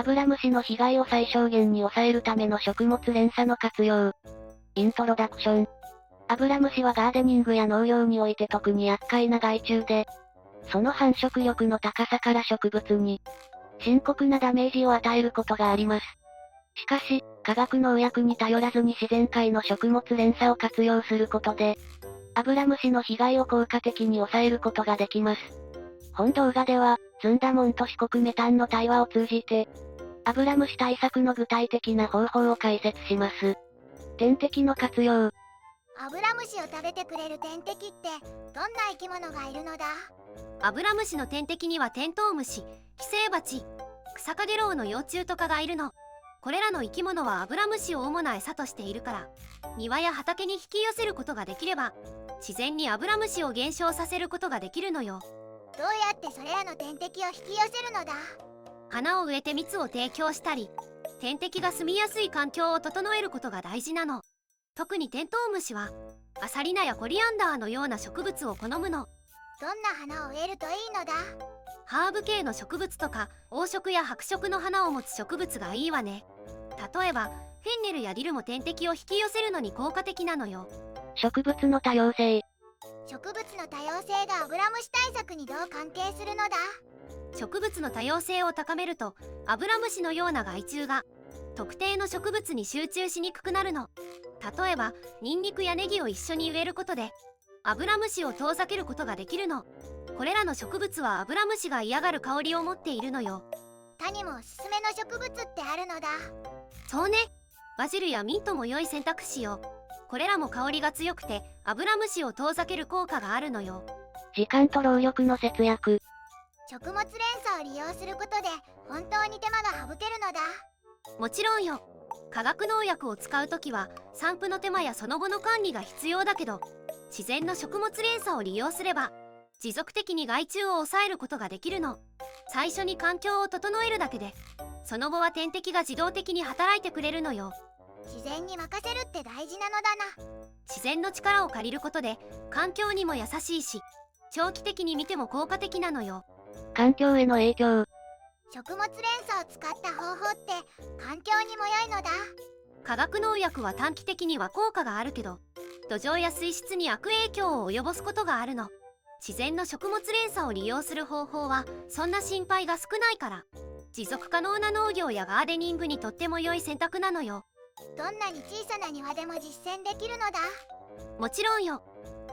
ブラムシの被害を最小限に抑えるための食物連鎖の活用。イントロダクション。アブラムシはガーデニングや農業において特に厄介な害虫で、その繁殖力の高さから植物に深刻なダメージを与えることがあります。しかし、化学農薬に頼らずに自然界の食物連鎖を活用することで、アブラムシの被害を効果的に抑えることができます。本動画では、ずんだもんと四国メタンの対話を通じて、アブラムシ対策の具体的な方法を解説します。天敵の活用。アブラムシを食べてくれる天敵ってどんな生き物がいるのだ？アブラムシの天敵にはテントウムシ、寄生バチ、クサカゲロウの幼虫とかがいるの。これらの生き物はアブラムシを主な餌としているから、庭や畑に引き寄せることができれば、自然にアブラムシを減少させることができるのよ。どうやってそれらの天敵を引き寄せるのだ？花を植えて蜜を提供したり、天敵が住みやすい環境を整えることが大事なの。特にテントウムシはアサリナやコリアンダーのような植物を好むの。どんな花を植えるといいのだ？ハーブ系の植物とか黄色や白色の花を持つ植物がいいわね。例えばフェンネルやディルも天敵を引き寄せるのに効果的なのよ。植物の多様性。植物の多様性がアブラムシ対策にどう関係するのだ？植物の多様性を高めると、アブラムシのような害虫が特定の植物に集中しにくくなるの。例えばニンニクやネギを一緒に植えることでアブラムシを遠ざけることができるの。これらの植物はアブラムシが嫌がる香りを持っているのよ。他にもおすすめの植物ってあるのだ？そうね、バジルやミントも良い選択肢よ。これらも香りが強くてアブラムシを遠ざける効果があるのよ。時間と労力の節約。食物連鎖を利用することで本当に手間が省けるのだ？もちろんよ。化学農薬を使うときは散布の手間やその後の管理が必要だけど、自然の食物連鎖を利用すれば持続的に害虫を抑えることができるの。最初に環境を整えるだけで、その後は天敵が自動的に働いてくれるのよ。自然に任せるって大事なのだな。自然の力を借りることで環境にも優しいし、長期的に見ても効果的なのよ。環境への影響。食物連鎖を使った方法って環境にも良いのだ？化学農薬は短期的には効果があるけど、土壌や水質に悪影響を及ぼすことがあるの。自然の食物連鎖を利用する方法はそんな心配が少ないから、持続可能な農業やガーデニングにとっても良い選択なのよ。どんなに小さな庭でも実践できるのだ？もちろんよ。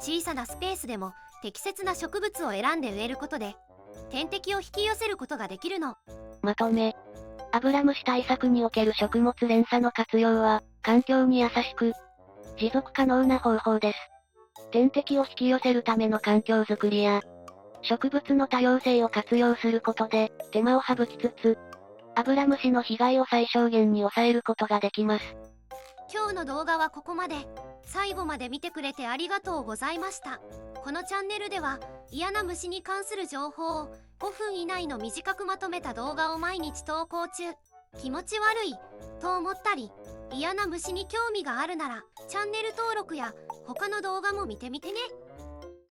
小さなスペースでも適切な植物を選んで植えることで天敵を引き寄せることができるの。まとめ。アブラムシ対策における食物連鎖の活用は、環境に優しく、持続可能な方法です。天敵を引き寄せるための環境づくりや、植物の多様性を活用することで、手間を省きつつ、アブラムシの被害を最小限に抑えることができます。今日の動画はここまで。最後まで見てくれてありがとうございました。このチャンネルでは嫌な虫に関する情報を5分以内の短くまとめた動画を毎日投稿中。気持ち悪いと思ったり、嫌な虫に興味があるならチャンネル登録や他の動画も見てみてね。